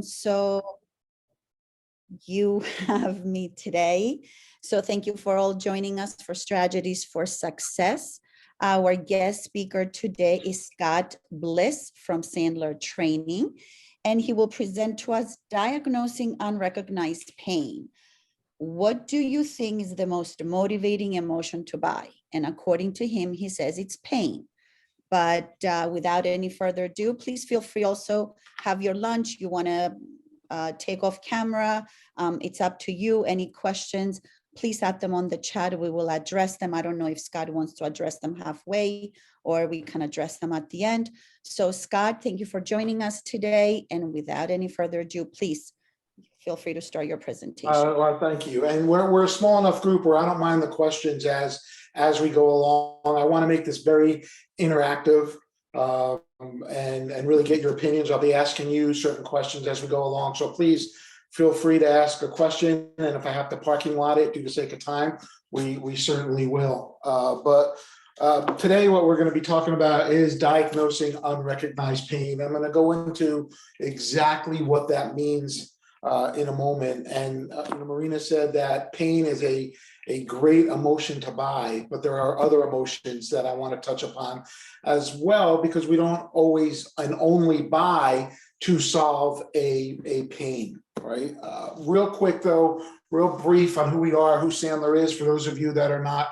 So you have me today. So thank you for all joining us for Strategies for Success. Our guest speaker today is Scott Bliss from Sandler Training, and he will present to us Diagnosing Unrecognized Pain. What do you think is the most motivating emotion to buy? And according to him, he says it's pain. But without any further ado, please feel free also have your lunch. You want to take off camera. It's up to you. Any questions, please add them on the chat. We will address them. I don't know if Scott wants to address them halfway or we can address them at the end. So Scott, thank you for joining us today. And without any further ado, please feel free to start your presentation. Well, thank you. And we're a small enough group where I don't mind the questions as we go along. I want to make this very interactive and really get your opinions. I'll be asking you certain questions as we go along. So please feel free to ask a question. And if I have to parking lot it due to sake of time, we certainly will. But today what we're going to be talking about is diagnosing unrecognized pain. I'm going to go into exactly what that means in a moment. And Marina said that pain is a great emotion to buy, but there are other emotions that I want to touch upon as well, because we don't always and only buy to solve a pain, right? Real quick though, real brief on who we are, who Sandler is, for those of you that are not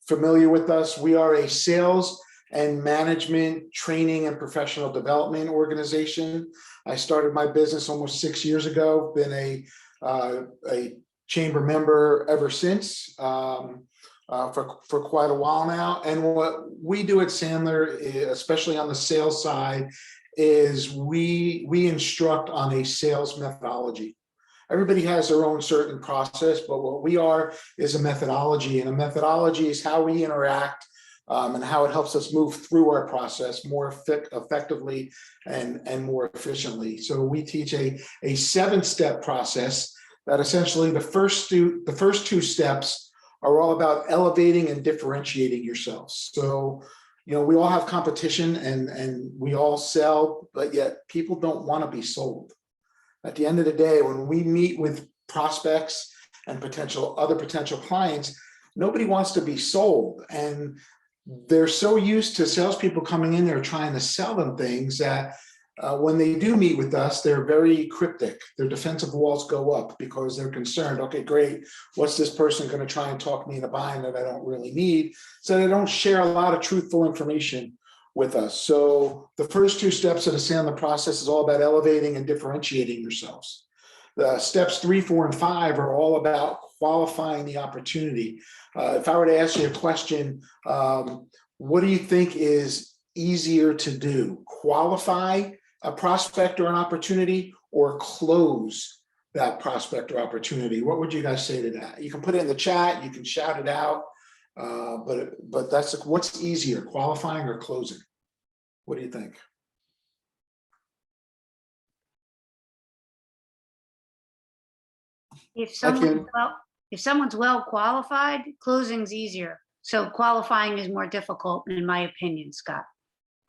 familiar with us. We are a sales and management training and professional development organization. I started my business almost 6 years ago, been a chamber member ever since for quite a while now. And what we do at Sandler, especially on the sales side, is we instruct on a sales methodology. Everybody has their own certain process, but what we are is a methodology, and a methodology is how we interact and how it helps us move through our process more effectively and more efficiently. So we teach a 7-step process that essentially the first two steps are all about elevating and differentiating yourselves. So, we all have competition and we all sell, but yet people don't want to be sold. At the end of the day, when we meet with prospects and other potential clients, nobody wants to be sold. And they're so used to salespeople coming in there trying to sell them things that when they do meet with us, they're very cryptic. Their defensive walls go up because they're concerned. Okay, great. What's this person going to try and talk me into buying that I don't really need? So they don't share a lot of truthful information with us. So the first 2 steps of the Sandler process is all about elevating and differentiating yourselves. The steps 3, 4, and 5 are all about qualifying the opportunity. If I were to ask you a question, what do you think is easier to do? Qualify a prospect or an opportunity, or close that prospect or opportunity? What would you guys say to that? You can put it in the chat, you can shout it out, but that's what's easier, qualifying or closing? What do you think? If someone's well qualified, closing's easier. So qualifying is more difficult, in my opinion, Scott.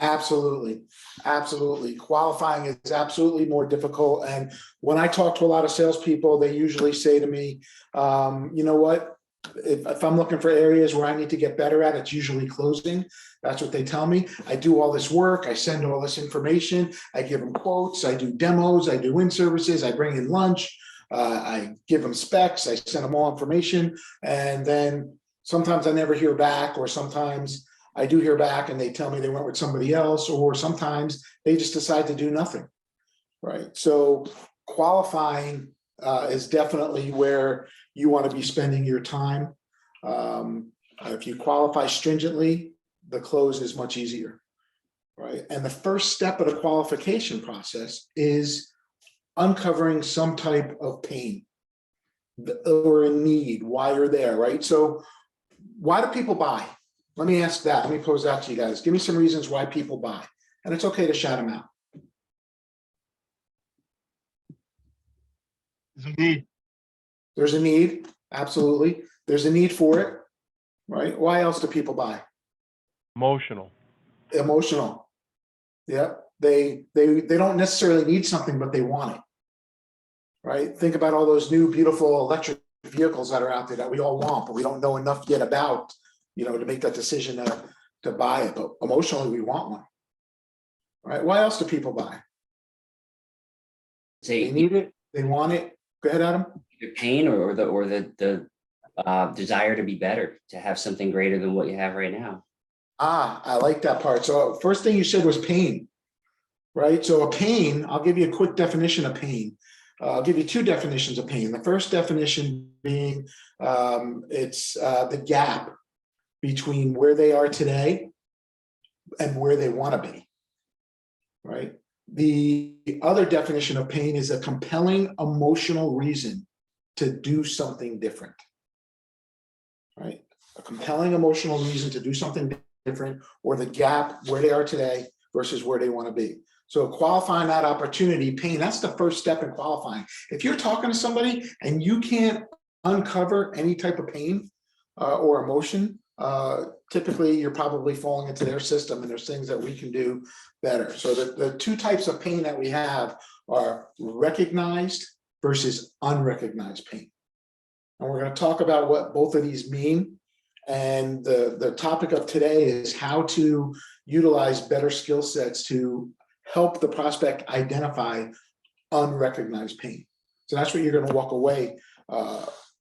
Absolutely. Absolutely. Qualifying is absolutely more difficult. And when I talk to a lot of salespeople, they usually say to me, you know what, if I'm looking for areas where I need to get better at, it's usually closing. That's what they tell me. I do all this work. I send all this information. I give them quotes. I do demos. I do in-services. I bring in lunch. I give them specs. I send them all information. And then sometimes I never hear back, or sometimes I do hear back and they tell me they went with somebody else, or sometimes they just decide to do nothing, right? So qualifying is definitely where you want to be spending your time. If you qualify stringently, the close is much easier, right? And the first step of the qualification process is uncovering some type of pain or a need, why you're there, right? So why do people buy? Let me ask that. Let me pose that to you guys. Give me some reasons why people buy. And it's okay to shout them out. There's a need. There's a need. Absolutely. There's a need for it, right? Why else do people buy? Emotional. Emotional. Yeah. They don't necessarily need something, but they want it. right? Think about all those new beautiful electric vehicles that are out there that we all want, but we don't know enough yet about, to make that decision to buy it. But emotionally, we want one, right? Why else do people buy? They need it, they want it. Go ahead, Adam. The pain or the desire to be better, to have something greater than what you have right now. I like that part. So first thing you said was pain, right? So a pain, I'll give you a quick definition of pain. I'll give you two definitions of pain. The first definition being it's the gap between where they are today and where they want to be, right? The other definition of pain is a compelling emotional reason to do something different, right? A compelling emotional reason to do something different, or the gap where they are today versus where they want to be. So qualifying that opportunity, pain, that's the first step in qualifying. If you're talking to somebody and you can't uncover any type of pain or emotion, typically you're probably falling into their system, and there's things that we can do better. So the two types of pain that we have are recognized versus unrecognized pain. And we're going to talk about what both of these mean. And the topic of today is how to utilize better skill sets to help the prospect identify unrecognized pain. So that's what you're going to walk away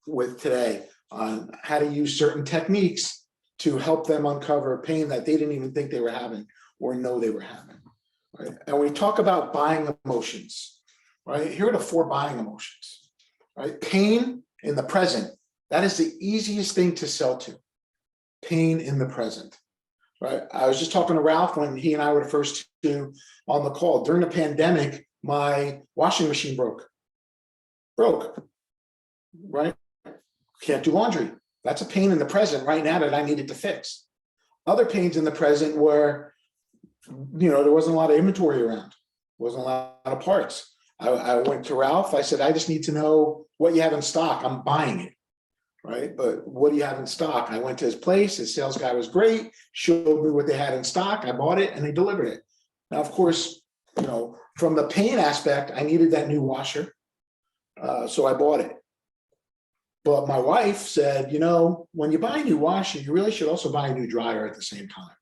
with today, on how to use certain techniques to help them uncover pain that they didn't even think they were having or know they were having. Right? And we talk about buying emotions, right? Here are the 4 buying emotions, right? Pain in the present, that is the easiest thing to sell to. Pain in the present, right? I was just talking to Ralph when he and I were the first two on the call. During the pandemic, my washing machine broke, right? Can't do laundry. That's a pain in the present right now that I needed to fix. Other pains in the present were, there wasn't a lot of inventory around, wasn't a lot of parts. I went to Ralph, I said, I just need to know what you have in stock. I'm buying it, right? But what do you have in stock? I went to his place, his sales guy was great, showed me what they had in stock. I bought it and they delivered it. Now, of course, from the pain aspect, I needed that new washer. So I bought it. But my wife said, when you buy a new washer, you really should also buy a new dryer at the same time,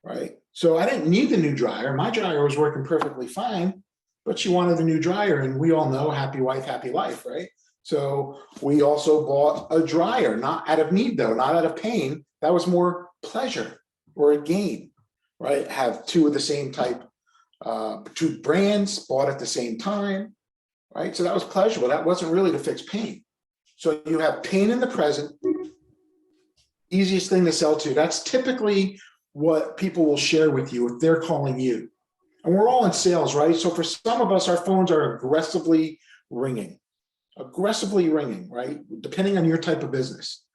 right? So I didn't need the new dryer. My dryer was working perfectly fine, but she wanted the new dryer. And we all know happy wife, happy life, right? So we also bought a dryer, not out of need though, not out of pain. That was more pleasure or a gain, right? Have 2 of the same type, 2 brands bought at the same time, right? So that was pleasurable. That wasn't really to fix pain. So you have pain in the present, easiest thing to sell to. That's typically what people will share with you if they're calling you. And we're all in sales, right? So for some of us, our phones are aggressively ringing, right? Depending on your type of business.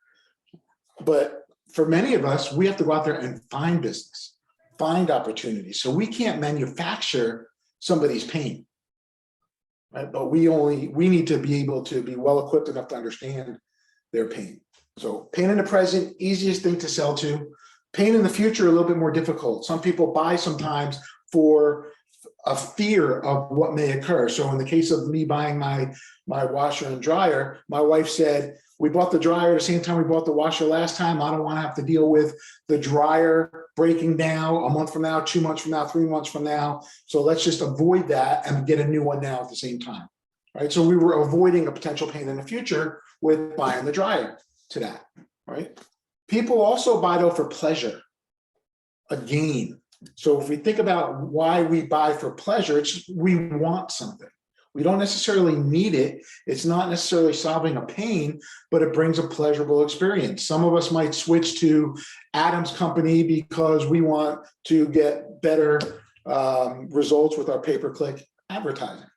But for many of us, we have to go out there and find business, find opportunities. So we can't manufacture somebody's pain. Right? But we need to be able to be well equipped enough to understand their pain. So pain in the present, easiest thing to sell to. Pain in the future, a little bit more difficult. Some people buy sometimes for a fear of what may occur. So in the case of me buying my washer and dryer, my wife said, we bought the dryer at the same time we bought the washer last time. I don't want to have to deal with the dryer breaking down a month from now, 2 months from now, 3 months from now. So let's just avoid that and get a new one now at the same time, right? So we were avoiding a potential pain in the future with buying the dryer to that, right? People also buy though for pleasure, a gain. So if we think about why we buy for pleasure, it's we want something. We don't necessarily need it. It's not necessarily solving a pain, but it brings a pleasurable experience. Some of us might switch to Adam's company because we want to get better results with our pay-per-click advertising,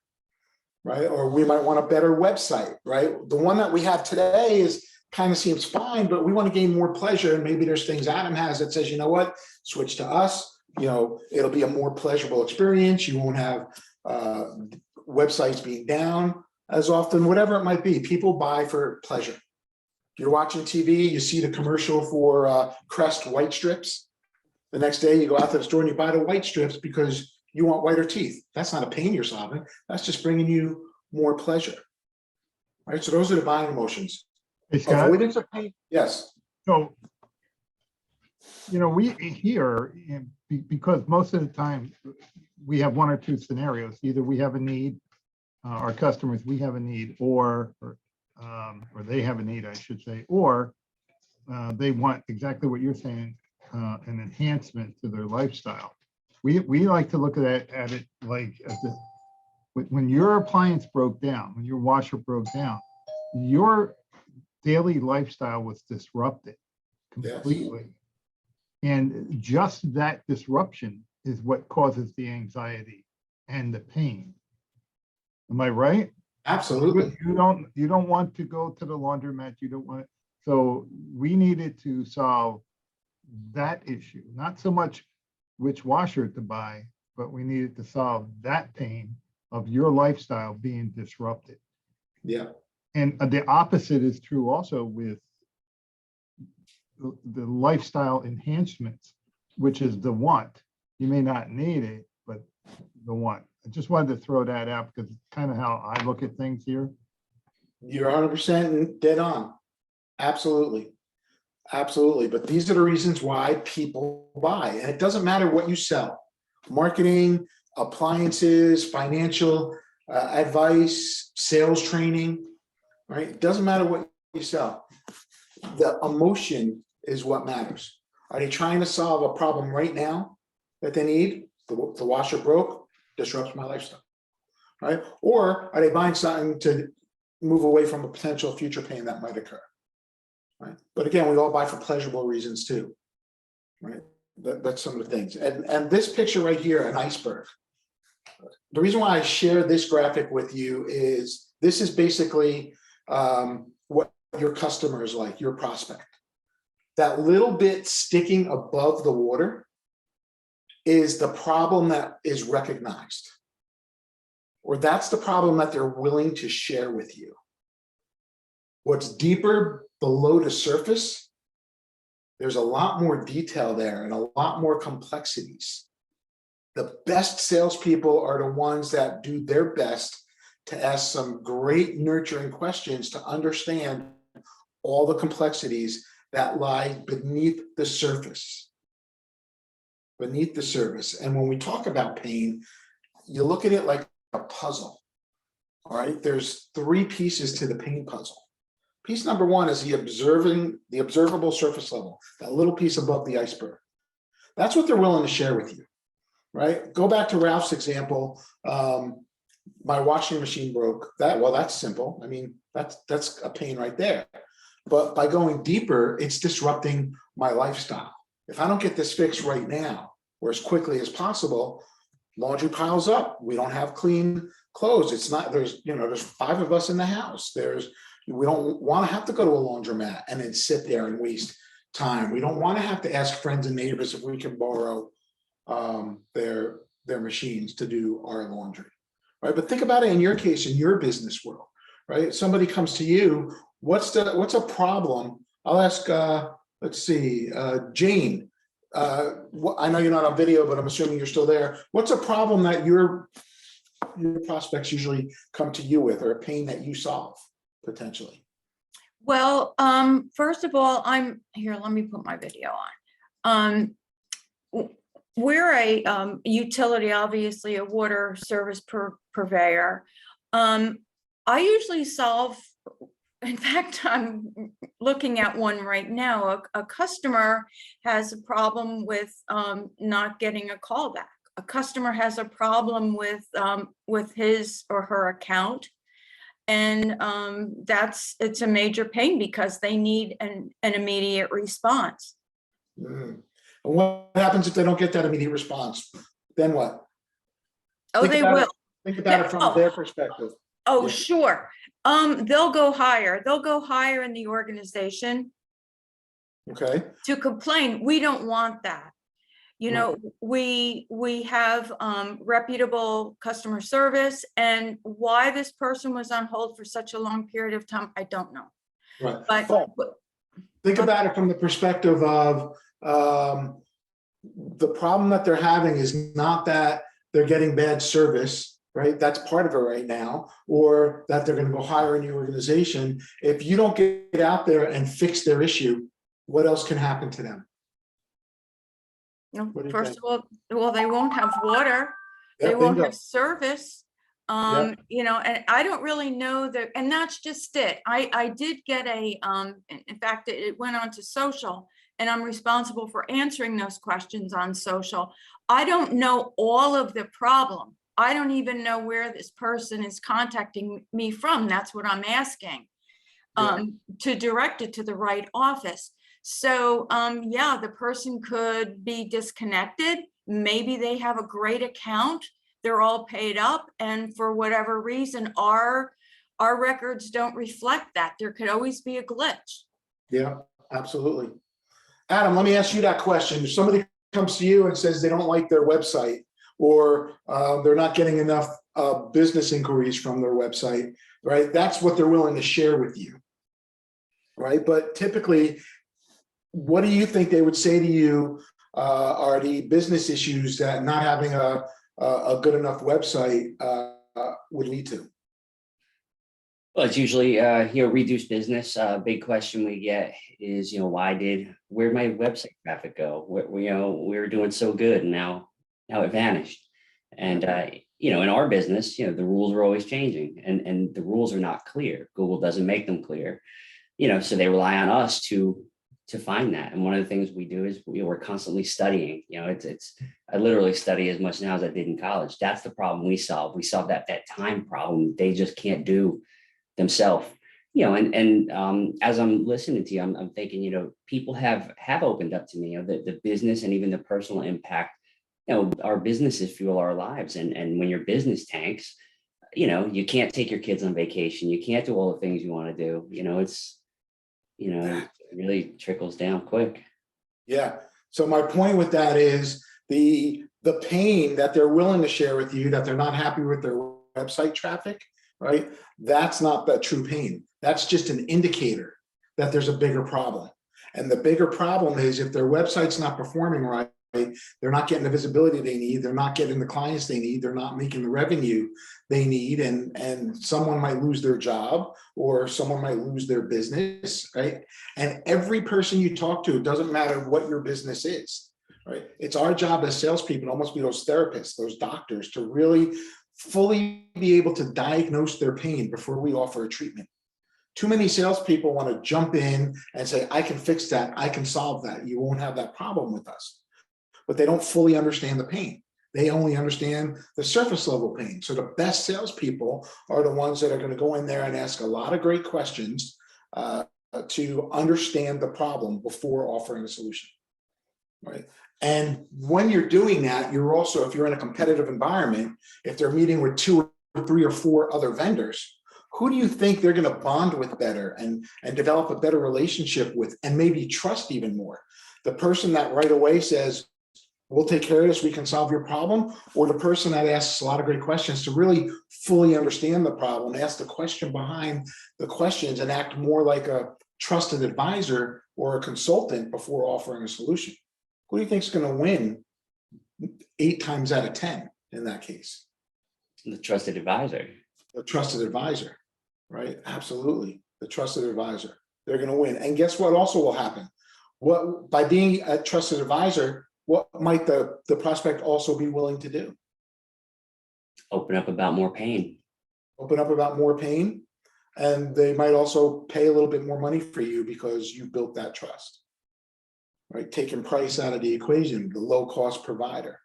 right? Or we might want a better website, right? The one that we have today is kind of seems fine, but we want to gain more pleasure. And maybe there's things Adam has that says, you know what, switch to us. It'll be a more pleasurable experience. You won't have websites being down as often, whatever it might be. People buy for pleasure. You're watching TV, you see the commercial for Crest white strips. The next day you go out to the store and you buy the white strips because you want whiter teeth. That's not a pain you're solving. That's just bringing you more pleasure. Right, so those are the buying emotions. Hey, Scott, Avoidance of pain, yes. so, we here, because most of the time, we have one or two scenarios. Either we have a need, our customers, we have a need, or they have a need, I should say, or they want exactly what you're saying, an enhancement to their lifestyle. We like to look at it like when your appliance broke down, when your washer broke down, your daily lifestyle was disrupted completely. And just that disruption is what causes the anxiety and the pain. Am I right? Absolutely. You don't want to go to the laundromat. You don't want it. So we needed to solve that issue, not so much which washer to buy, but we needed to solve that pain of your lifestyle being disrupted. Yeah. And the opposite is true also with the lifestyle enhancements, which is the want. You may not need it, but the want. I just wanted to throw that out because it's kind of how I look at things here. You're 100% dead on. Absolutely. Absolutely. But these are the reasons why people buy. And it doesn't matter what you sell. Marketing, appliances, financial advice, sales training, right? It doesn't matter what you sell. The emotion is what matters. Are they trying to solve a problem right now that they need? The washer broke, disrupts my lifestyle, right? Or are they buying something to move away from a potential future pain that might occur, right? But again, we all buy for pleasurable reasons too, right? That's some of the things. And this picture right here, an iceberg. The reason why I share this graphic with you is this is basically what your customer is like, your prospect. That little bit sticking above the water is the problem that is recognized, or that's the problem that they're willing to share with you. What's deeper below the surface, there's a lot more detail there and a lot more complexities. The best salespeople are the ones that do their best to ask some great nurturing questions to understand all the complexities that lie beneath the surface. Beneath the surface. And when we talk about pain, you look at it like a puzzle. All right, there's three pieces to the pain puzzle. Piece number one is the observable surface level, that little piece above the iceberg. That's what they're willing to share with you, right? Go back to Ralph's example. My washing machine broke. That's simple. I mean, that's a pain right there. But by going deeper, it's disrupting my lifestyle. If I don't get this fixed right now, or as quickly as possible, laundry piles up. We don't have clean clothes. It's not, there's 5 of us in the house. We don't want to have to go to a laundromat and then sit there and waste time. We don't want to have to ask friends and neighbors if we can borrow their machines to do our laundry, right? But think about it in your case, in your business world, right? Somebody comes to you, what's a problem? I'll ask, let's see, Jane. I know you're not on video, but I'm assuming you're still there. What's a problem that your prospects usually come to you with, or a pain that you solve potentially? Well, first of all, I'm here. Let me put my video on. We're a utility, obviously a water service purveyor. I usually solve. In fact, I'm looking at one right now. A customer has a problem with not getting a call back. A customer has a problem with his or her account, and it's a major pain because they need an immediate response. And what happens if they don't get that immediate response? Then what? Oh, they will. Think about it from their perspective. Oh, Yeah. sure. They'll go higher. They'll go higher in the organization Okay. to complain. We don't want that. You know, we have reputable customer service, and why this person was on hold for such a long period of time, I don't know. Right. But Think about it from the perspective of the problem that they're having is not that they're getting bad service. right? That's part of it right now, or that they're going to go hire a new organization. If you don't get out there and fix their issue, what else can happen to them? No, What do you first think? of all, well, they won't have water, they Yeah, won't bingo. have service. Yeah. You know, and I don't really know that, and that's just it. I did get a, in fact, it went on to social, and I'm responsible for answering those questions on social. I don't know all of the problem. I don't even know where this person is contacting me from. That's what I'm asking, to direct it to the right office. So, yeah, the person could be disconnected. Maybe they have a great account. They're all paid up, and for whatever reason, our records don't reflect that. There could always be a glitch. Yeah, absolutely. Adam, let me ask you that question. If somebody comes to you and says they don't like their website, or they're not getting enough business inquiries from their website, right? That's what they're willing to share with you, right? But typically, what do you think they would say to you are the business issues that not having a good enough website would lead to? Well, it's usually, reduced business. Big question we get is, where'd my website traffic go? We were doing so good and now it vanished. And, in our business, the rules are always changing and the rules are not clear. Google doesn't make them clear, so they rely on us to find that. And one of the things we do is we're constantly studying. I literally study as much now as I did in college. That's the problem we solve. We solve that time problem they just can't do themselves. As I'm listening to you, I'm thinking, people have opened up to me, the business and even the personal impact. Our businesses fuel our lives, and when your business tanks, you can't take your kids on vacation. You can't do all the things you want to do. It really trickles down quick. Yeah. So my point with that is the pain that they're willing to share with you, that they're not happy with their website traffic, right? That's not the true pain. That's just an indicator that there's a bigger problem. And the bigger problem is if their website's not performing right, they're not getting the visibility they need, they're not getting the clients they need, they're not making the revenue they need, and someone might lose their job or someone might lose their business, right? And every person you talk to, it doesn't matter what your business is, right? It's our job as salespeople, almost be those therapists, those doctors, to really fully be able to diagnose their pain before we offer a treatment. Too many salespeople want to jump in and say, I can fix that, I can solve that, you won't have that problem with us. But they don't fully understand the pain. They only understand the surface level pain. So the best salespeople are the ones that are going to go in there and ask a lot of great questions to understand the problem before offering a solution, right? And when you're doing that, you're also, if you're in a competitive environment, if they're meeting with 2 or 3 or 4 other vendors, who do you think they're going to bond with better and develop a better relationship with, and maybe trust even more? The person that right away says, we'll take care of this, we can solve your problem, or the person that asks a lot of great questions to really fully understand the problem, ask the question behind the questions, and act more like a trusted advisor or a consultant before offering a solution? Who do you think is going to win 8 times out of 10 in that case? The trusted advisor. The trusted advisor, right? Absolutely. The trusted advisor. They're going to win. And guess what also will happen? What, by being a trusted advisor, what might the prospect also be willing to do? Open up about more pain. Open up about more pain. And they might also pay a little bit more money for you because you built that trust, right? Taking price out of the equation, the low cost provider.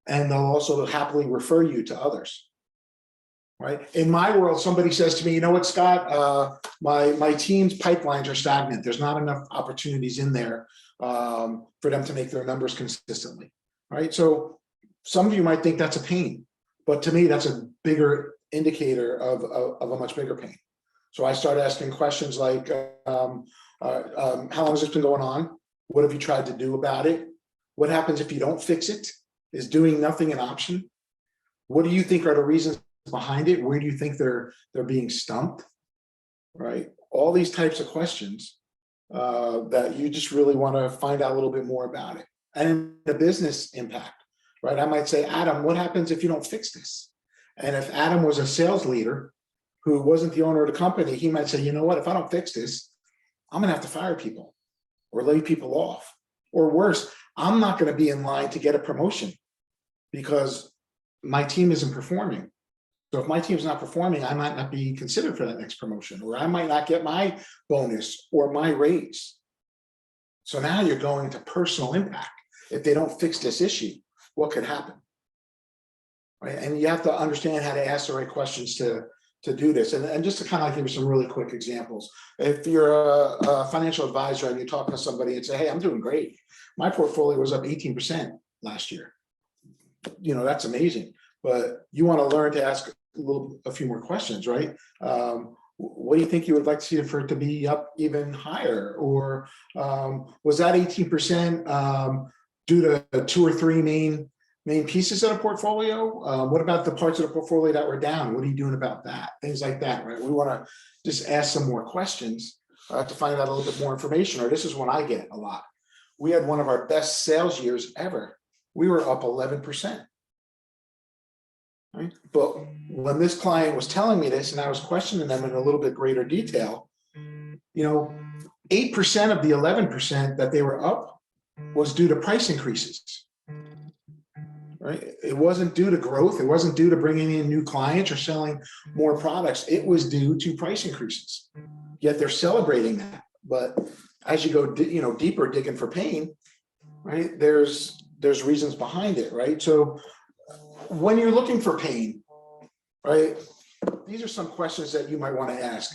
And they'll also happily refer you to others, right? In my world, somebody says to me, you know what, Scott, my team's pipelines are stagnant. There's not enough opportunities in there for them to make their numbers consistently, right? So some of you might think that's a pain, but to me, that's a bigger indicator of a much bigger pain. So I start asking questions like, how long has this been going on? What have you tried to do about it? What happens if you don't fix it? Is doing nothing an option? What do you think are the reasons behind it? Where do you think they're being stumped, right? All these types of questions that you just really want to find out a little bit more about it. And the business impact, right? I might say, Adam, what happens if you don't fix this? And if Adam was a sales leader who wasn't the owner of the company, he might say, you know what, if I don't fix this, I'm gonna have to fire people or lay people off. Or worse, I'm not gonna be in line to get a promotion because my team isn't performing. So if my team's not performing, I might not be considered for that next promotion, or I might not get my bonus or my raise. So now you're going to personal impact. If they don't fix this issue, what could happen? Right? And you have to understand how to ask the right questions to do this. And just to kind of give you some really quick examples. If you're a financial advisor and you're talking to somebody and say, hey, I'm doing great. My portfolio was up 18% last year. You know, that's amazing. But you want to learn to ask a few more questions, right? What do you think you would like to see for it to be up even higher? Or was that 18% due to 2 or 3 main pieces of the portfolio? What about the parts of the portfolio that were down? What are you doing about that? Things like that, right? We want to just ask some more questions to find out a little bit more information. Or this is one I get a lot. We had one of our best sales years ever. We were up 11%. Right? But when this client was telling me this and I was questioning them in a little bit greater detail, you know, 8% of the 11% that they were up was due to price increases. Right? It wasn't due to growth. It wasn't due to bringing in new clients or selling more products. It was due to price increases. Yet they're celebrating that. But as you go, you know, deeper digging for pain, right? There's reasons behind it, right? So when you're looking for pain, right? These are some questions that you might want to ask.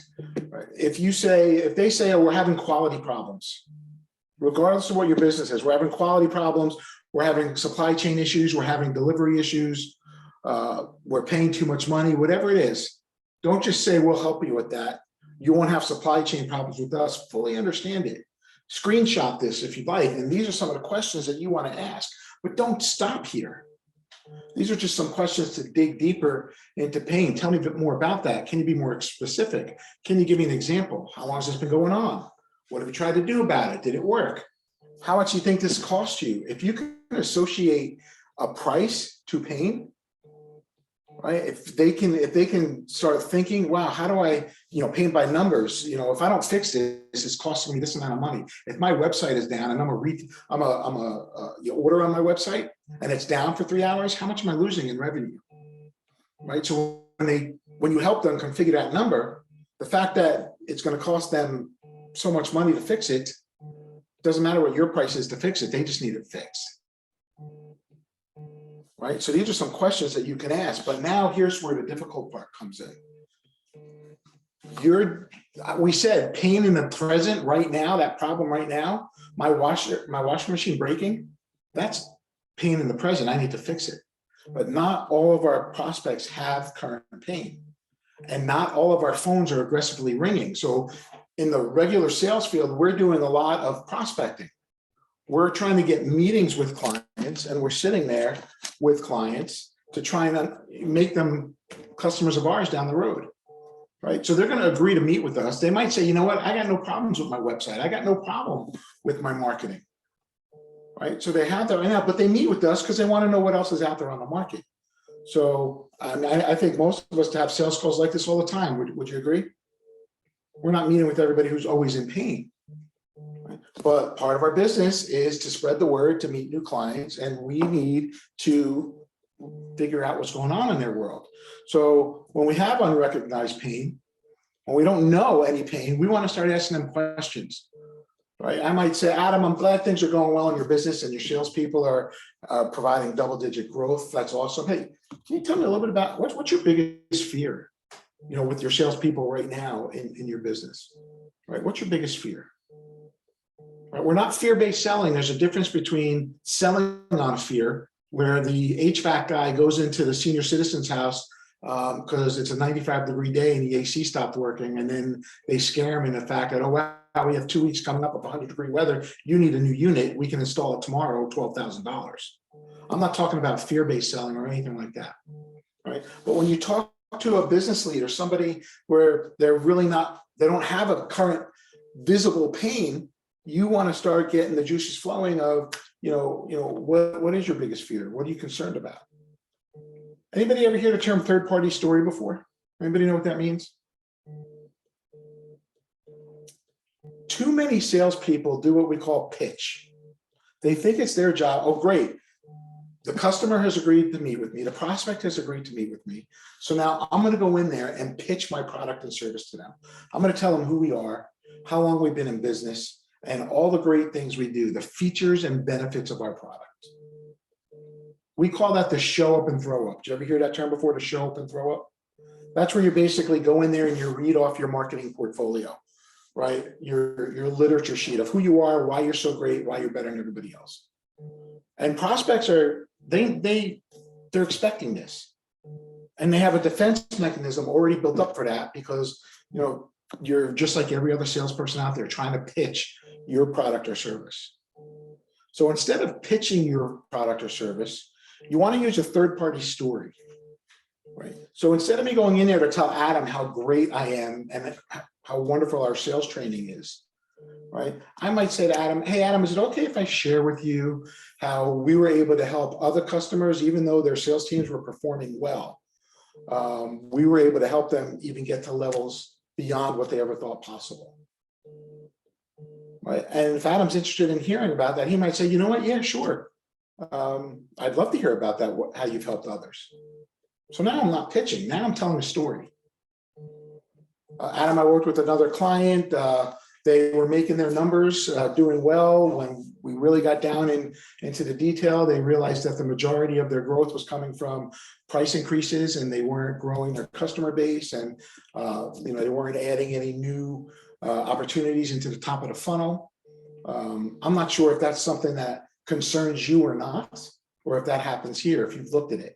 Right? If they say, oh, we're having quality problems, regardless of what your business is, we're having quality problems, we're having supply chain issues, we're having delivery issues, we're paying too much money, whatever it is, don't just say, we'll help you with that. You won't have supply chain problems with us. Fully understand it. Screenshot this if you'd like. And these are some of the questions that you want to ask, but don't stop here. These are just some questions to dig deeper into pain. Tell me a bit more about that. Can you be more specific? Can you give me an example? How long has this been going on? What have you tried to do about it? Did it work? How much do you think this cost you? If you can associate a price to pain, right? If they can start thinking, wow, how do I, pain by numbers? If I don't fix this, it's costing me this amount of money. If my website is down and I'm a order on my website and it's down for 3 hours, how much am I losing in revenue? Right? So when you help them configure that number, the fact that it's going to cost them so much money to fix it, doesn't matter what your price is to fix it, they just need it fixed. Right? So these are some questions that you can ask, but now here's where the difficult part comes in. We said pain in the present right now, that problem right now, my washing machine breaking, that's pain in the present. I need to fix it. But not all of our prospects have current pain, and not all of our phones are aggressively ringing. So in the regular sales field, we're doing a lot of prospecting. We're trying to get meetings with clients, and we're sitting there with clients to try and make them customers of ours down the road, right? So they're going to agree to meet with us. They might say, you know what, I got no problems with my website. I got no problem with my marketing, right? So they have that, but they meet with us because they want to know what else is out there on the market. So I think most of us have sales calls like this all the time. Would you agree? We're not meeting with everybody who's always in pain. But part of our business is to spread the word, to meet new clients, and we need to figure out what's going on in their world. So when we have unrecognized pain, when we don't know any pain, we want to start asking them questions, right? I might say, Adam, I'm glad things are going well in your business and your salespeople are providing double-digit growth. That's awesome. Hey, can you tell me a little bit about what's your biggest fear, with your salespeople right now in your business, right? What's your biggest fear? Right? We're not fear-based selling. There's a difference between selling on fear, where the HVAC guy goes into the senior citizen's house because it's a 95-degree day and the AC stopped working, and then they scare him in the fact that, oh, wow, we have 2 weeks coming up of 100-degree weather. You need a new unit. We can install it tomorrow, $12,000. I'm not talking about fear-based selling or anything like that, right? But when you talk to a business leader, somebody where they don't have a current visible pain, you want to start getting the juices flowing of, what is your biggest fear? What are you concerned about? Anybody ever hear the term third-party story before? Anybody know what that means? Too many salespeople do what we call pitch. They think it's their job. Oh, great. The customer has agreed to meet with me. The prospect has agreed to meet with me. So now I'm going to go in there and pitch my product and service to them. I'm going to tell them who we are, how long we've been in business, and all the great things we do, the features and benefits of our product. We call that the show up and throw up. Did you ever hear that term before, the show up and throw up? That's where you basically go in there and you read off your marketing portfolio, right? Your literature sheet of who you are, why you're so great, why you're better than everybody else. And prospects are, they're expecting this. And they have a defense mechanism already built up for that because, you know, you're just like every other salesperson out there trying to pitch your product or service. So instead of pitching your product or service, you want to use a third-party story, right? So instead of me going in there to tell Adam how great I am and how wonderful our sales training is, right? I might say to Adam, hey, Adam, is it okay if I share with you how we were able to help other customers, even though their sales teams were performing well? We were able to help them even get to levels beyond what they ever thought possible. Right? And if Adam's interested in hearing about that, he might say, you know what? Yeah, sure. I'd love to hear about that, how you've helped others. So now I'm not pitching. Now I'm telling a story. Adam, I worked with another client. They were making their numbers, doing well. When we really got down into the detail, they realized that the majority of their growth was coming from price increases, and they weren't growing their customer base, and they weren't adding any new opportunities into the top of the funnel. I'm not sure if that's something that concerns you or not, or if that happens here, if you've looked at it.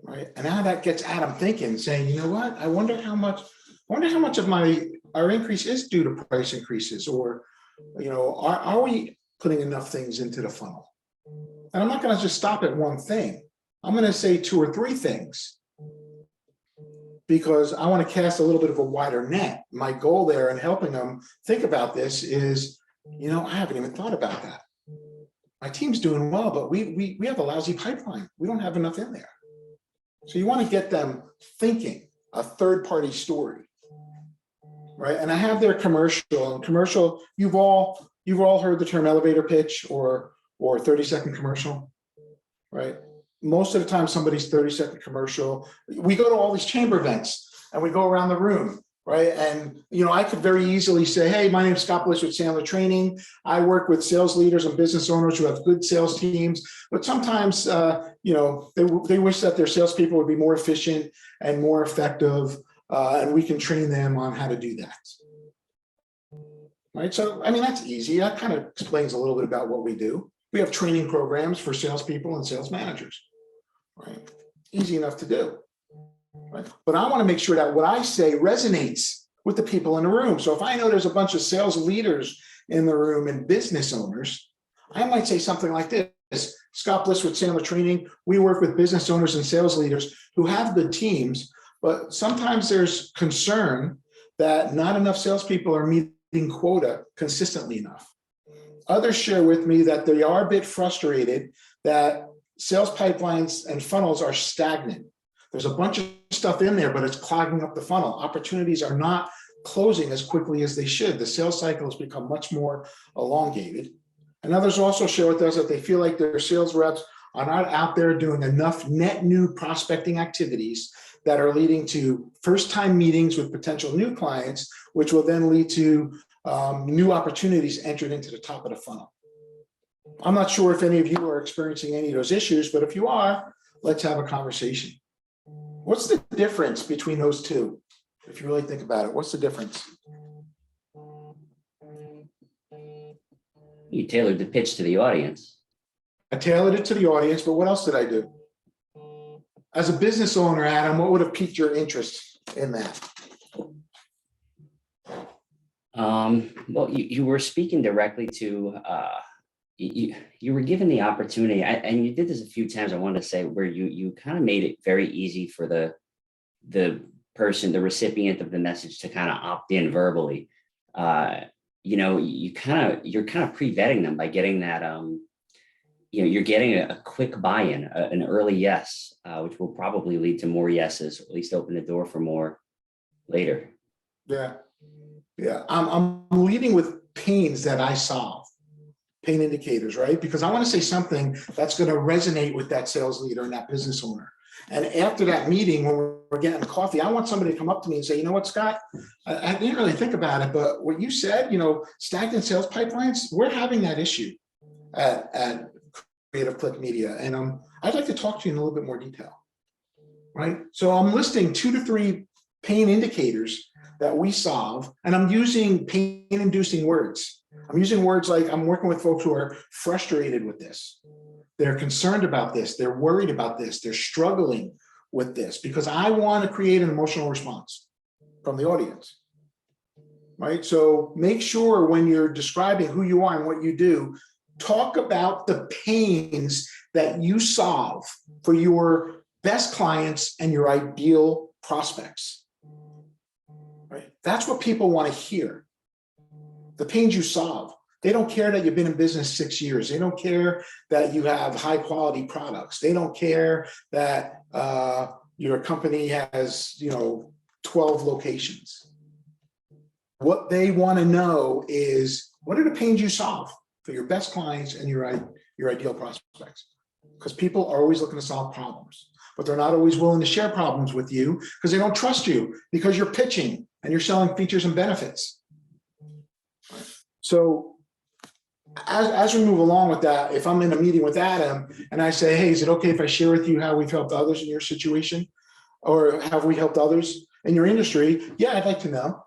Right. And now that gets Adam thinking, saying, you know what? I wonder how much of our increase is due to price increases, or, are we putting enough things into the funnel? And I'm not going to just stop at one thing. I'm going to say 2 or 3 things, because I want to cast a little bit of a wider net. My goal there in helping them think about this is, I haven't even thought about that. My team's doing well, but we have a lousy pipeline. We don't have enough in there. So you want to get them thinking a third-party story, right? And I have their commercial. And commercial, you've all heard the term elevator pitch or 30-second commercial, right? Most of the time, somebody's 30-second commercial. We go to all these chamber events and we go around the room, right? And I could very easily say, hey, my name is Scott Bliss with Sandler Training. I work with sales leaders and business owners who have good sales teams, but sometimes they wish that their salespeople would be more efficient and more effective, and we can train them on how to do that. Right? So, that's easy. That kind of explains a little bit about what we do. We have training programs for salespeople and sales managers, right? Easy enough to do. Right? But I want to make sure that what I say resonates with the people in the room. So if I know there's a bunch of sales leaders in the room and business owners, I might say something like this: Scott Bliss with Sandler Training. We work with business owners and sales leaders who have good teams, but sometimes there's concern that not enough salespeople are meeting quota consistently enough. Others share with me that they are a bit frustrated that sales pipelines and funnels are stagnant. There's a bunch of stuff in there, but it's clogging up the funnel. Opportunities are not closing as quickly as they should. The sales cycle has become much more elongated. And others also share with us that they feel like their sales reps are not out there doing enough net new prospecting activities that are leading to first-time meetings with potential new clients, which will then lead to new opportunities entered into the top of the funnel. I'm not sure if any of you are experiencing any of those issues, but if you are, let's have a conversation. What's the difference between those two? If you really think about it, what's the difference? You tailored the pitch to the audience. I tailored it to the audience, but what else did I do? As a business owner, Adam, what would have piqued your interest in that? Well, you were speaking directly to, you were given the opportunity, and you did this a few times, I wanted to say, where you kind of made it very easy for the person, the recipient of the message, to kind of opt in verbally. You're kind of pre-vetting them by getting that you're getting a quick buy-in, an early yes, which will probably lead to more yeses, or at least open the door for more later. Yeah. Yeah. I'm leading with pains that I solve, pain indicators, right? Because I want to say something that's going to resonate with that sales leader and that business owner. And after that meeting, when we're getting coffee, I want somebody to come up to me and say, you know what, Scott, I didn't really think about it, but what you said, stagnant sales pipelines, we're having that issue at Creative Click Media. And I'd like to talk to you in a little bit more detail, right? So I'm listing 2 to 3 pain indicators that we solve, and I'm using pain-inducing words. I'm using words like I'm working with folks who are frustrated with this. They're concerned about this. They're worried about this. They're struggling with this because I want to create an emotional response from the audience, right? So make sure when you're describing who you are and what you do, talk about the pains that you solve for your best clients and your ideal prospects, right? That's what people want to hear. The pains you solve. They don't care that you've been in business 6 years. They don't care that you have high quality products. They don't care that your company has 12 locations. What they want to know is, what are the pains you solve for your best clients and your ideal prospects? Because people are always looking to solve problems, but they're not always willing to share problems with you because they don't trust you, because you're pitching and you're selling features and benefits. So as we move along with that, if I'm in a meeting with Adam and I say, hey, is it okay if I share with you how we've helped others in your situation? Or have we helped others in your industry? Yeah, I'd like to know.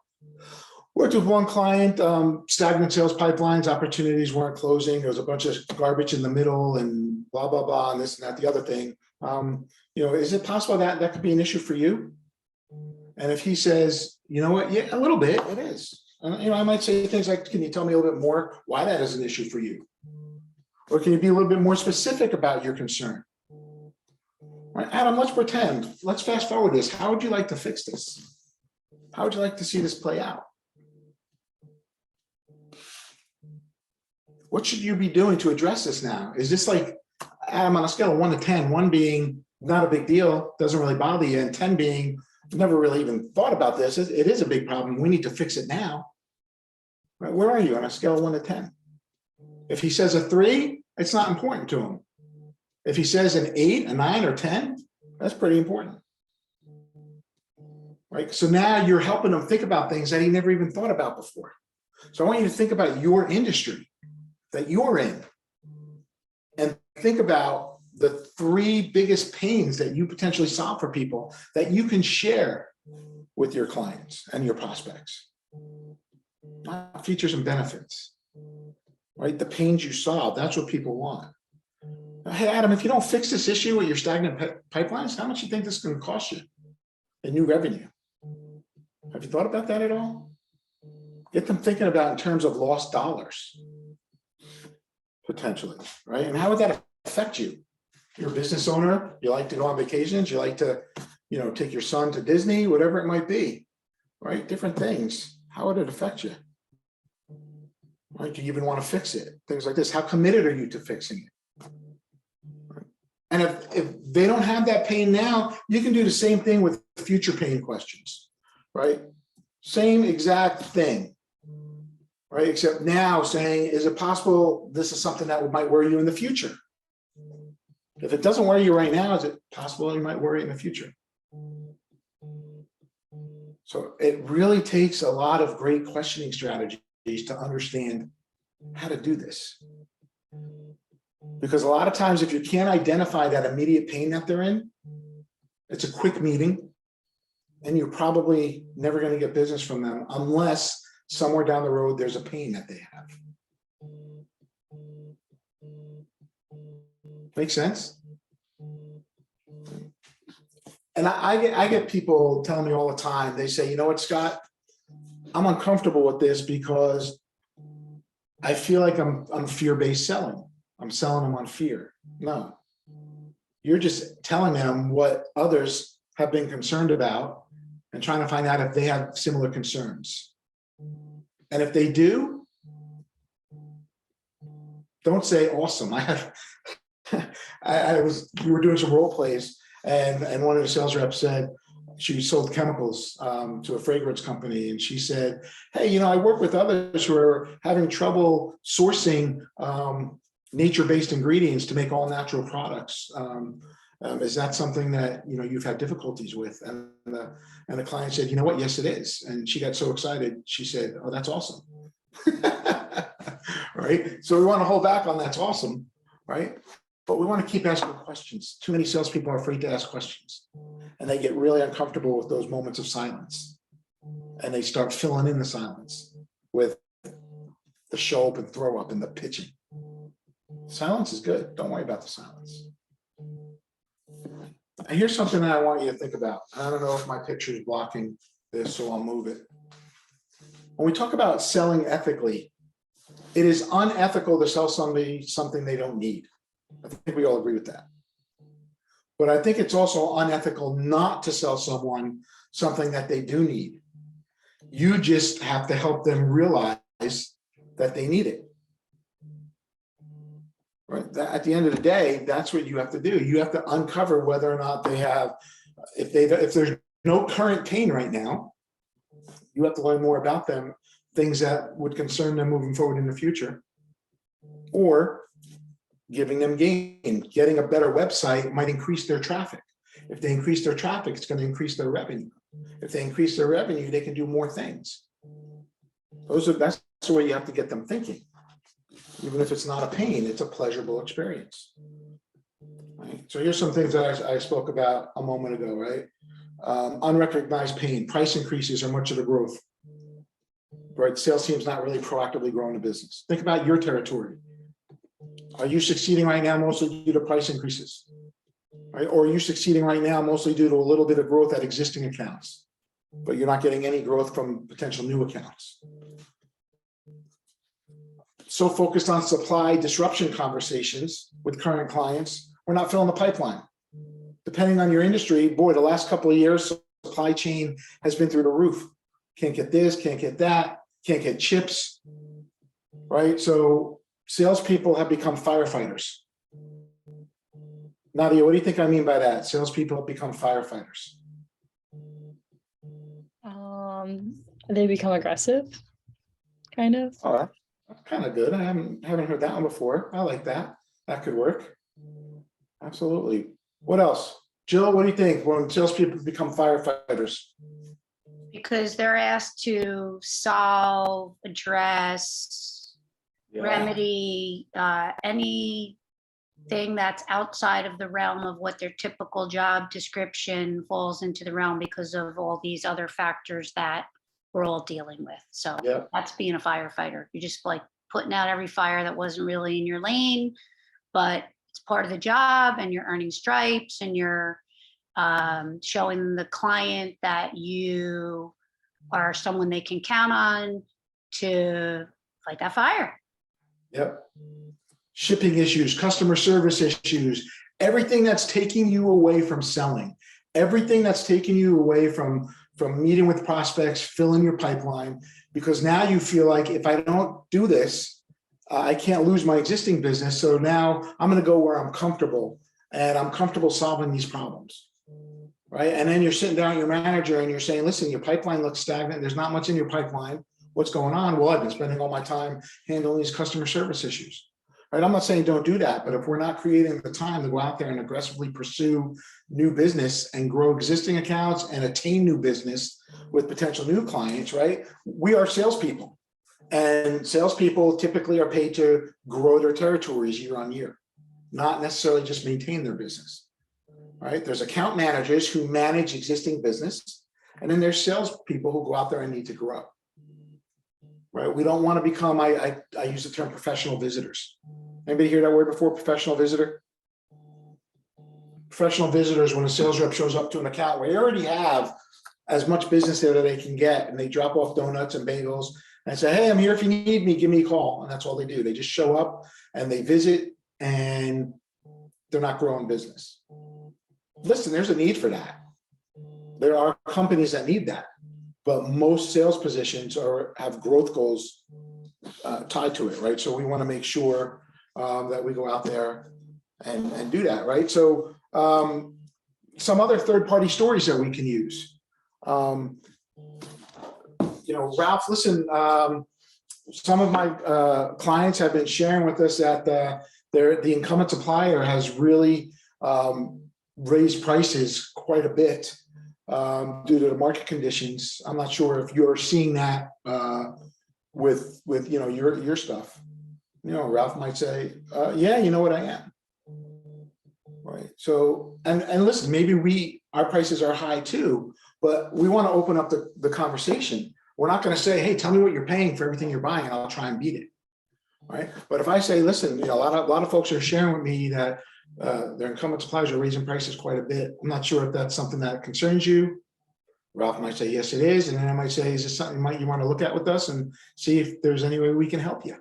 Worked with one client, stagnant sales pipelines, opportunities weren't closing. There was a bunch of garbage in the middle and blah, blah, blah, and this and that, the other thing. Is it possible that that could be an issue for you? And if he says, you know what, yeah, a little bit, it is. I might say things like, can you tell me a little bit more why that is an issue for you? Or can you be a little bit more specific about your concern? Right, Adam, let's fast forward this. How would you like to fix this? How would you like to see this play out? What should you be doing to address this now? Is this like, Adam, on a scale of 1 to 10, 1 being not a big deal, doesn't really bother you, and 10 being, never really even thought about this. It is a big problem. We need to fix it now. Right, where are you on a scale of 1 to 10? If he says a 3, it's not important to him. If he says an 8, a 9, or 10, that's pretty important. Right? So now you're helping him think about things that he never even thought about before. So I want you to think about your industry that you're in and think about the 3 biggest pains that you potentially solve for people that you can share with your clients and your prospects. Not features and benefits, right? The pains you solve, that's what people want. Hey, Adam, if you don't fix this issue with your stagnant pipelines, how much do you think this is going to cost you in new revenue? Have you thought about that at all? Get them thinking about in terms of lost dollars, potentially, right? And how would that affect you? You're a business owner, you like to go on vacations, you like to, take your son to Disney, whatever it might be, right? Different things. How would it affect you? Right? Do you even want to fix it? Things like this. How committed are you to fixing it? Right? And if they don't have that pain now, you can do the same thing with future pain questions, right? Same exact thing, right? Except now saying, is it possible this is something that might worry you in the future? If it doesn't worry you right now, is it possible you might worry in the future? So it really takes a lot of great questioning strategies to understand how to do this. Because a lot of times, if you can't identify that immediate pain that they're in, it's a quick meeting, and you're probably never going to get business from them unless somewhere down the road there's a pain that they have. Make sense? And I get people telling me all the time, they say, you know what, Scott, I'm uncomfortable with this because I feel like I'm fear-based selling. I'm selling them on fear. No, you're just telling them what others have been concerned about and trying to find out if they have similar concerns. And if they do, don't say awesome. We were doing some role plays, and one of the sales reps said she sold chemicals to a fragrance company, and she said, hey, I work with others who are having trouble sourcing nature-based ingredients to make all natural products. Is that something that you've had difficulties with? And the client said, you know what? Yes, it is. And she got so excited. She said, oh, that's awesome. Right. So we want to hold back on that's awesome. Right. But we want to keep asking questions. Too many salespeople are afraid to ask questions, and they get really uncomfortable with those moments of silence, and they start filling in the silence with the show up and throw up and the pitching. Silence is good. Don't worry about the silence. Here's something that I want you to think about. I don't know if my picture is blocking this, so I'll move it. When we talk about selling ethically, it is unethical to sell somebody something they don't need. I think we all agree with that. But I think it's also unethical not to sell someone something that they do need. You just have to help them realize that they need it. Right? At the end of the day, that's what you have to do. You have to uncover whether or not they have, if there's no current pain right now, you have to learn more about them, things that would concern them moving forward in the future, or giving them gain. Getting a better website might increase their traffic. If they increase their traffic, it's going to increase their revenue. If they increase their revenue, they can do more things. That's the way you have to get them thinking. Even if it's not a pain, it's a pleasurable experience. Right? So here's some things that I spoke about a moment ago, right? Unrecognized pain. Price increases are much of the growth. Right? Sales team's not really proactively growing the business. Think about your territory. Are you succeeding right now mostly due to price increases? Right? Or are you succeeding right now mostly due to a little bit of growth at existing accounts, but you're not getting any growth from potential new accounts? So focused on supply disruption conversations with current clients, we're not filling the pipeline. Depending on your industry, boy, the last couple of years, supply chain has been through the roof. Can't get this, can't get that, can't get chips, right? So salespeople have become firefighters. Nadia, what do you think I mean by that? Salespeople have become firefighters. They become aggressive, kind of. Oh, that's kind of good. I haven't heard that one before. I like that. That could work. Absolutely. What else? Jill, what do you think when salespeople become firefighters? Because they're asked to solve, address, remedy anything that's outside of the realm of what their typical job description falls into the realm because of all these other factors that we're all dealing with. So that's being a firefighter. You're just like putting out every fire that wasn't really in your lane, but it's part of the job, and you're earning stripes, and you're showing the client that you are someone they can count on to fight that fire. Yep. Shipping issues, customer service issues, everything that's taking you away from selling, everything that's taking you away from meeting with prospects, filling your pipeline, because now you feel like if I don't do this, I can't lose my existing business. So now I'm going to go where I'm comfortable, and I'm comfortable solving these problems. Right. And then you're sitting down with your manager and you're saying, listen, your pipeline looks stagnant. There's not much in your pipeline. What's going on? Well, I've been spending all my time handling these customer service issues. Right. I'm not saying don't do that, but if we're not creating the time to go out there and aggressively pursue new business and grow existing accounts and attain new business with potential new clients, right? We are salespeople, and salespeople typically are paid to grow their territories year on year, not necessarily just maintain their business. Right? There's account managers who manage existing business, and then there's salespeople who go out there and need to grow. Right? We don't want to become, I use the term professional visitors. Anybody hear that word before, professional visitor? Professional visitors, when a sales rep shows up to an account where they already have as much business there that they can get, and they drop off donuts and bagels and say, hey, I'm here if you need me, give me a call. And that's all they do. They just show up and they visit, and they're not growing business. Listen, there's a need for that. There are companies that need that, but most sales positions have growth goals tied to it, right? So we want to make sure that we go out there and do that, right? So some other third-party stories that we can use. Ralph, listen, some of my clients have been sharing with us that the incumbent supplier has really raised prices quite a bit due to the market conditions. I'm not sure if you're seeing that with your stuff. Ralph might say, yeah, you know what, I am. Right. So, and listen, maybe our prices are high too, but we want to open up the conversation. We're not going to say, hey, tell me what you're paying for everything you're buying, and I'll try and beat it. Right. But if I say, listen, a lot of folks are sharing with me that their incumbent suppliers are raising prices quite a bit. I'm not sure if that's something that concerns you. Ralph might say, yes, it is. And then I might say, is this something you want to look at with us and see if there's any way we can help you?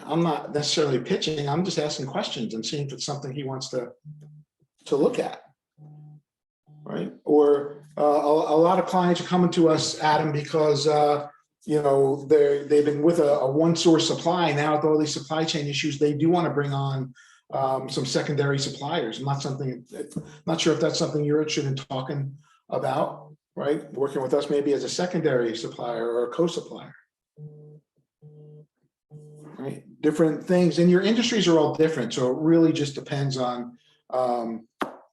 I'm not necessarily pitching. I'm just asking questions and seeing if it's something he wants to look at. Right. Or a lot of clients are coming to us, Adam, because they've been with a one source supply. Now with all these supply chain issues, they do want to bring on some secondary suppliers. Not sure if that's something you're interested in talking about, right? Working with us maybe as a secondary supplier or a co-supplier. Right? Different things, and your industries are all different. So it really just depends on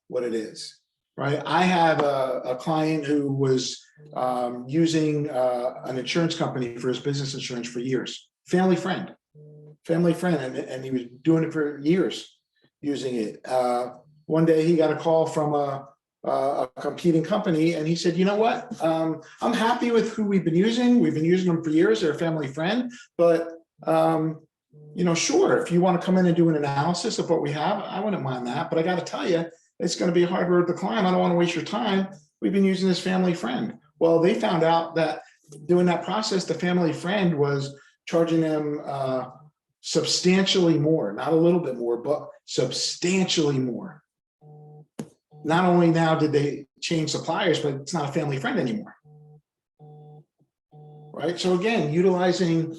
what it is. Right. I have a client who was using an insurance company for his business insurance for years. Family friend, and he was doing it for years, using it. One day he got a call from a competing company, and he said, you know what? I'm happy with who we've been using. We've been using them for years. They're a family friend, but sure, if you want to come in and do an analysis of what we have, I wouldn't mind that. But I got to tell you, it's going to be a hard road to climb. I don't want to waste your time. We've been using this family friend. Well, they found out that doing that process, the family friend was charging them substantially more, not a little bit more, but substantially more. Not only now did they change suppliers, but it's not a family friend anymore. Right. So again, utilizing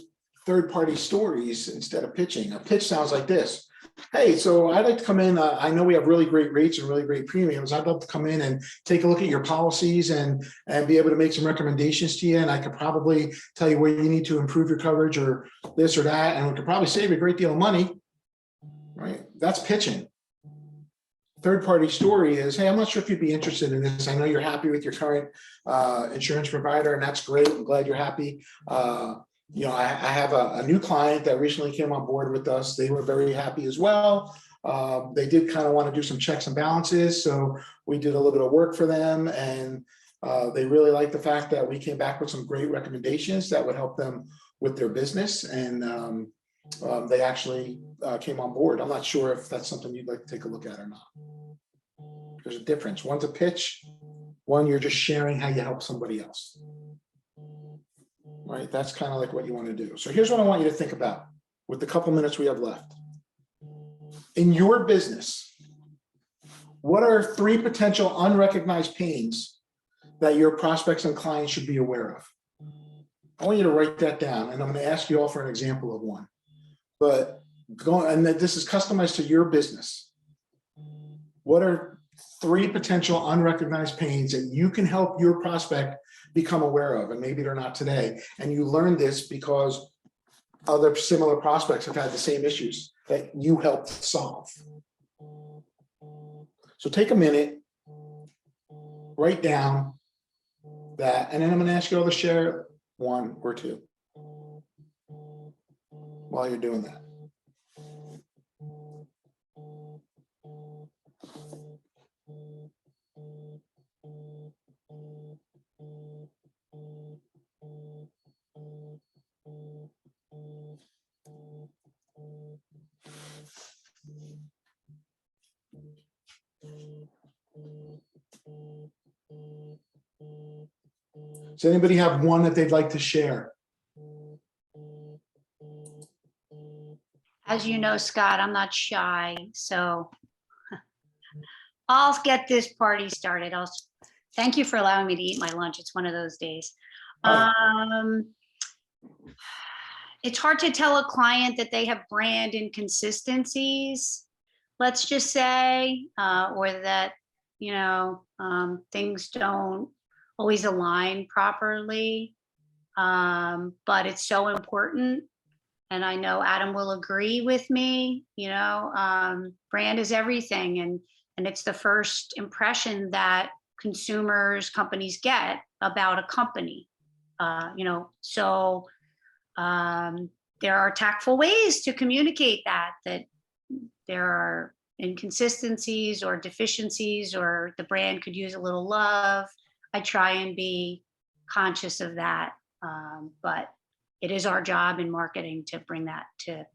third-party stories instead of pitching. A pitch sounds like this. Hey, so I'd like to come in. I know we have really great rates and really great premiums. I'd love to come in and take a look at your policies and be able to make some recommendations to you. And I could probably tell you where you need to improve your coverage or this or that. And we could probably save you a great deal of money. Right? That's pitching. Third-party story is, hey, I'm not sure if you'd be interested in this. I know you're happy with your current insurance provider, and that's great. I'm glad you're happy. I have a new client that recently came on board with us. They were very happy as well. They did kind of want to do some checks and balances. So we did a little bit of work for them, and they really liked the fact that we came back with some great recommendations that would help them with their business. And they actually came on board. I'm not sure if that's something you'd like to take a look at or not. There's a difference. One's a pitch. One, you're just sharing how you help somebody else. Right, that's kind of like what you want to do. So here's what I want you to think about with the couple minutes we have left. In your business, what are 3 potential unrecognized pains that your prospects and clients should be aware of? I want you to write that down, and I'm going to ask you all for an example of one. But this is customized to your business. What are 3 potential unrecognized pains that you can help your prospect become aware of? And maybe they're not today. And you learned this because other similar prospects have had the same issues that you helped solve. So take a minute, write down that, and then I'm going to ask you all to share 1 or 2 while you're doing that. Does anybody have one that they'd like to share? As you know, Scott, I'm not shy, so I'll get this party started. Thank you for allowing me to eat my lunch. It's one of those days. Oh. it's hard to tell a client that they have brand inconsistencies, let's just say, or that, things don't always align properly. But it's so important. And I know Adam will agree with me, brand is everything. And it's the first impression that companies get about a company, so there are tactful ways to communicate that there are inconsistencies or deficiencies, or the brand could use a little love. I try and be conscious of that. But it is our job in marketing to bring that to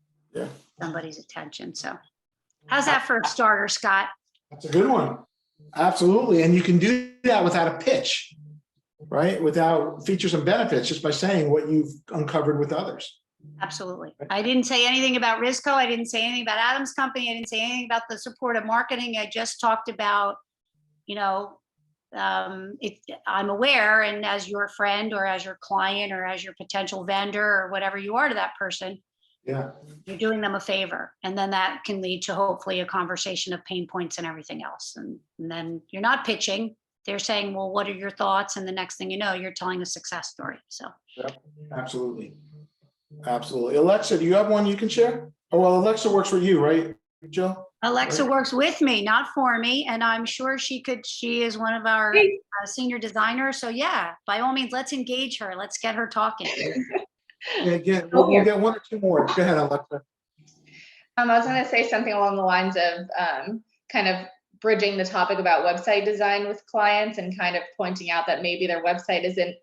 somebody's attention. So how's that for a starter, Scott? That's a good one. Absolutely. And you can do that without a pitch, right? Without features and benefits, just by saying what you've uncovered with others. Absolutely. I didn't say anything about Risco. I didn't say anything about Adam's company. I didn't say anything about the support of marketing. I just talked about, I'm aware, and as your friend or as your client or as your potential vendor or whatever you are to that person, you're doing them a favor. And then that can lead to hopefully a conversation of pain points and everything else. And then you're not pitching. They're saying, well, what are your thoughts? And the next thing you know, you're telling a success story. So Absolutely. Absolutely. Alexa, do you have one you can share? Oh, well, Alexa works for you, right, Jill? Alexa works with me, not for me. And I'm sure she is one of our senior designers. So yeah, by all means, let's engage her. Let's get her talking. Yeah, we'll get one or two more. Go ahead, Alexa. I was going to say something along the lines of kind of bridging the topic about website design with clients and kind of pointing out that maybe their website isn't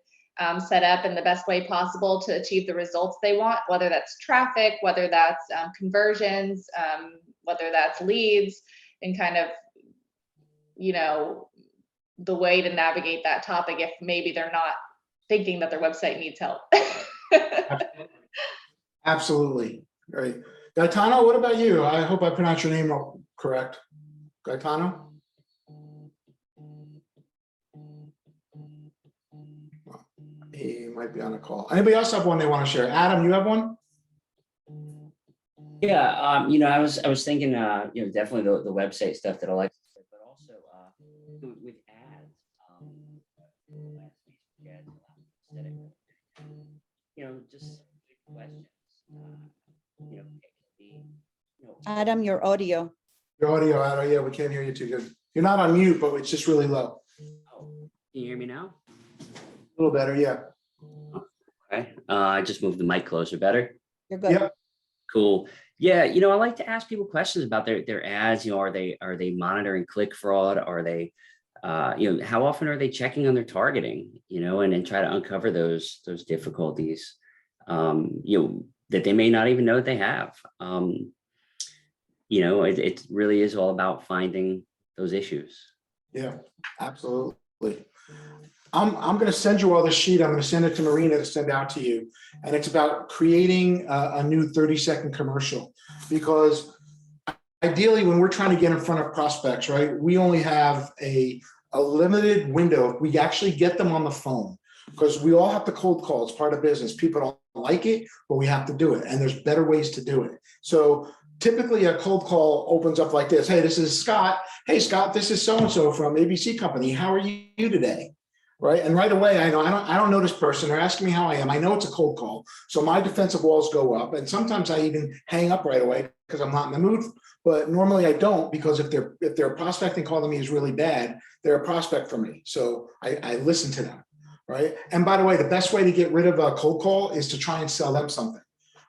set up in the best way possible to achieve the results they want, whether that's traffic, whether that's conversions, whether that's leads, and kind of, the way to navigate that topic if maybe they're not thinking that their website needs help. Absolutely. Great. Gaetano, what about you? I hope I pronounced your name correct. Gaetano? He might be on a call. Anybody else have one they want to share? Adam, you have one? Yeah, I was thinking, definitely the website stuff that Alexa said, but also with ads, just questions. Adam, your audio. Your audio, Adam. Yeah, we can't hear you too good. You're not on mute, but it's just really low. Oh, can you hear me now? A little better, yeah. Okay, I just moved the mic closer. Better. You're good. Yep. Cool. Yeah, I like to ask people questions about their ads. Are they monitoring click fraud? Are they, how often are they checking on their targeting? And then try to uncover those difficulties, that they may not even know that they have. It really is all about finding those issues. Yeah, absolutely. I'm going to send you all this sheet. I'm going to send it to Marina to send out to you. And it's about creating a new 30-second commercial, because ideally when we're trying to get in front of prospects, right, we only have a limited window. We actually get them on the phone, because we all have to cold call. It's part of business. People don't like it, but we have to do it. And there's better ways to do it. So typically a cold call opens up like this. Hey, this is Scott. Hey, Scott, this is so-and-so from ABC Company. How are you today? Right. And right away, I don't know this person. They're asking me how I am. I know it's a cold call. So my defensive walls go up. And sometimes I even hang up right away because I'm not in the mood. But normally I don't, because if they're prospecting calling me is really bad, they're a prospect for me. So I listen to them. Right. And by the way, the best way to get rid of a cold call is to try and sell them something.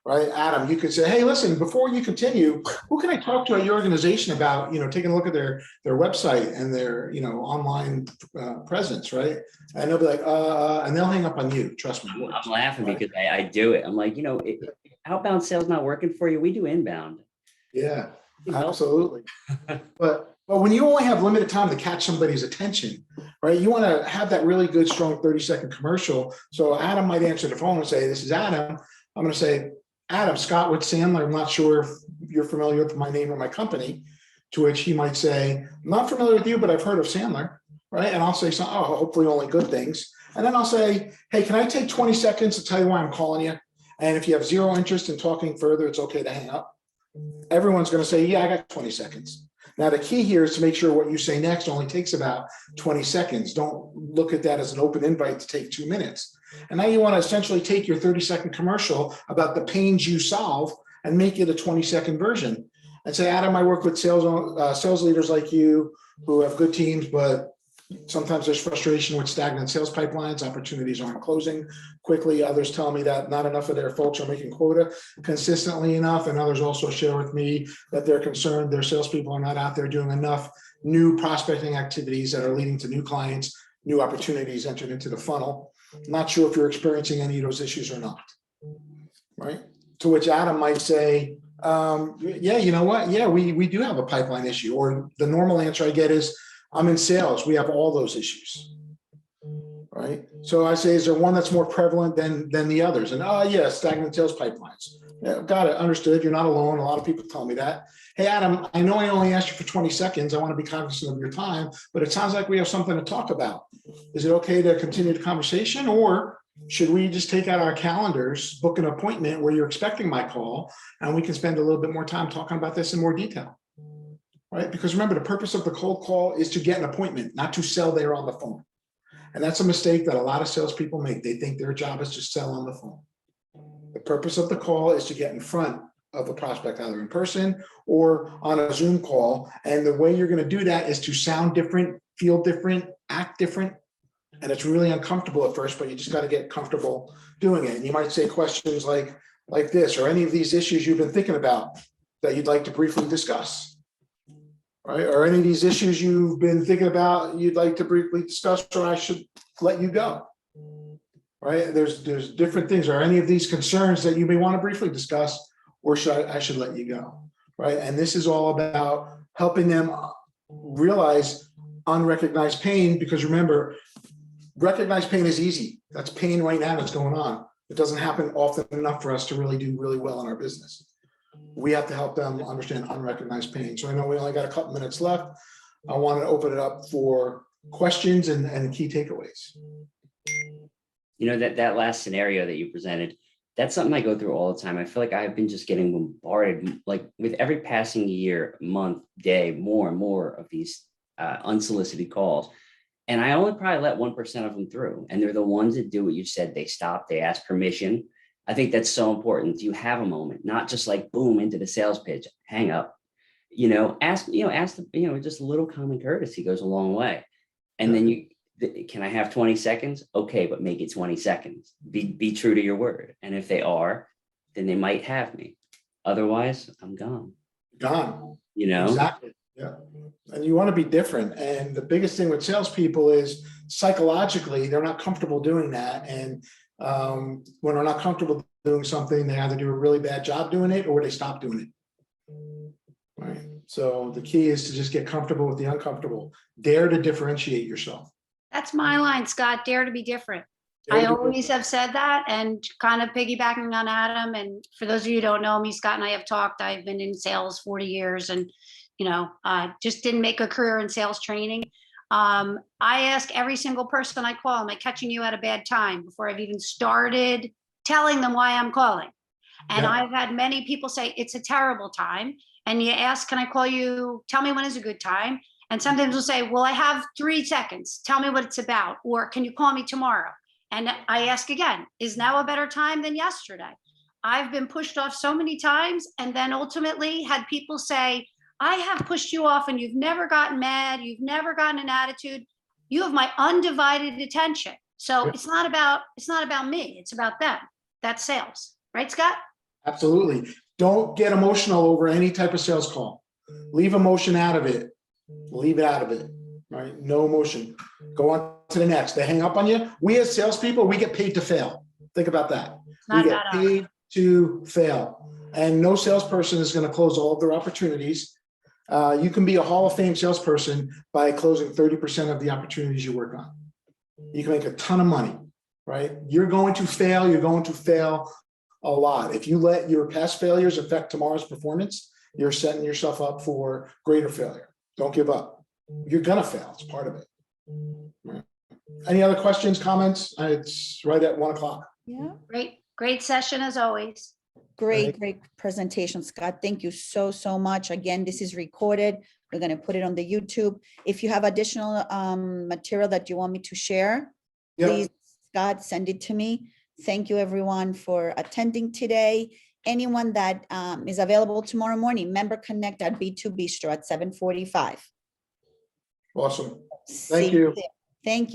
Right. Adam, you could say, hey, listen, before you continue, who can I talk to at your organization about, taking a look at their website and their, online presence. Right. And they'll be like, and they'll hang up on you. Trust me. I'm laughing because I do it. I'm like, outbound sales not working for you. We do inbound. Yeah, absolutely. But when you only have limited time to catch somebody's attention, right, you want to have that really good, strong 30-second commercial. So Adam might answer the phone and say, this is Adam. I'm going to say, Adam, Scott with Sandler. I'm not sure if you're familiar with my name or my company, to which he might say, I'm not familiar with you, but I've heard of Sandler, right? And I'll say, hopefully only good things. And then I'll say, hey, can I take 20 seconds to tell you why I'm calling you? And if you have zero interest in talking further, it's okay to hang up. Everyone's going to say, yeah, I got 20 seconds. Now, the key here is to make sure what you say next only takes about 20 seconds. Don't look at that as an open invite to take 2 minutes. And now you want to essentially take your 30-second commercial about the pains you solve and make it a 20-second version. And say, Adam, I work with sales leaders like you who have good teams, but sometimes there's frustration with stagnant sales pipelines. Opportunities aren't closing quickly. Others tell me that not enough of their folks are making quota consistently enough. And others also share with me that they're concerned their salespeople are not out there doing enough new prospecting activities that are leading to new clients, new opportunities entered into the funnel. Not sure if you're experiencing any of those issues or not, right? To which Adam might say, yeah, you know what? Yeah, we do have a pipeline issue. Or the normal answer I get is, I'm in sales. We have all those issues, right? So I say, is there one that's more prevalent than the others? And yeah, stagnant sales pipelines. Yeah, got it. Understood. You're not alone. A lot of people tell me that. Hey, Adam, I know I only asked you for 20 seconds. I want to be cognizant of your time, but it sounds like we have something to talk about. Is it okay to continue the conversation, or should we just take out our calendars, book an appointment where you're expecting my call, and we can spend a little bit more time talking about this in more detail? Right? Because remember, the purpose of the cold call is to get an appointment, not to sell there on the phone. And that's a mistake that a lot of salespeople make. They think their job is to sell on the phone. The purpose of the call is to get in front of a prospect, either in person or on a Zoom call. And the way you're going to do that is to sound different, feel different, act different. And it's really uncomfortable at first, but you just got to get comfortable doing it. And you might say questions like this, or any of these issues you've been thinking about that you'd like to briefly discuss. Right? Or any of these issues you've been thinking about, you'd like to briefly discuss, or I should let you go. Right? There's different things. Or any of these concerns that you may want to briefly discuss, or I should let you go. Right? And this is all about helping them realize unrecognized pain, because remember, recognized pain is easy. That's pain right now that's going on. It doesn't happen often enough for us to really do really well in our business. We have to help them understand unrecognized pain. So I know we only got a couple minutes left. I want to open it up for questions and key takeaways. You know, that last scenario that you presented, that's something I go through all the time. I feel like I've been just getting bombarded, like with every passing year, month, day, more and more of these unsolicited calls. And I only probably let 1% of them through. And they're the ones that do what you said. They stop, they ask permission. I think that's so important. Do you have a moment? Not just like boom into the sales pitch, hang up. Ask just a little common courtesy goes a long way. And then can I have 20 seconds? Okay, but make it 20 seconds. Be true to your word. And if they are, then they might have me. Otherwise, I'm gone. Gone. Exactly. Yeah. And you want to be different. And the biggest thing with salespeople is psychologically, they're not comfortable doing that. And when they're not comfortable doing something, they either do a really bad job doing it or they stop doing it. Right. So the key is to just get comfortable with the uncomfortable. Dare to differentiate yourself. That's my line, Scott. Dare to be different. I always have said that, and kind of piggybacking on Adam. And for those of you who don't know me, Scott and I have talked. I've been in sales 40 years and, just didn't make a career in sales training. I ask every single person I call, am I catching you at a bad time, before I've even started telling them why I'm calling? And Yeah. I've had many people say it's a terrible time. And you ask, can I call you? Tell me when is a good time. And sometimes we'll say, well, I have 3 seconds. Tell me what it's about. Or can you call me tomorrow? And I ask again, is now a better time than yesterday? I've been pushed off so many times, and then ultimately had people say, I have pushed you off and you've never gotten mad. You've never gotten an attitude. You have my undivided attention. So Yep. it's not about me. It's about them. That's sales. Right, Scott? Absolutely. Don't get emotional over any type of sales call. Leave emotion out of it. Leave it out of it. Right? No emotion. Go on to the next. They hang up on you. We as salespeople, we get paid to fail. Think about that. We get paid to fail. And no salesperson is going to close all of their opportunities. You can be a Hall of Fame salesperson by closing 30% of the opportunities you work on. You can make a ton of money, right? You're going to fail. You're going to fail a lot. If you let your past failures affect tomorrow's performance, you're setting yourself up for greater failure. Don't give up. You're going to fail. It's part of it. Right. Any other questions, comments? It's right at 1 o'clock. Yeah. Great Great session as always. Great, great presentation, Scott. Thank you so, so much. Again, this is recorded. We're going to put it on the YouTube. If you have additional material that you want me to share, Yep. please, Scott, send it to me. Thank you, everyone, for attending today. Anyone that is available tomorrow morning, member connect at B2 Bistro at 7:45. Awesome. See you. there. Thank you.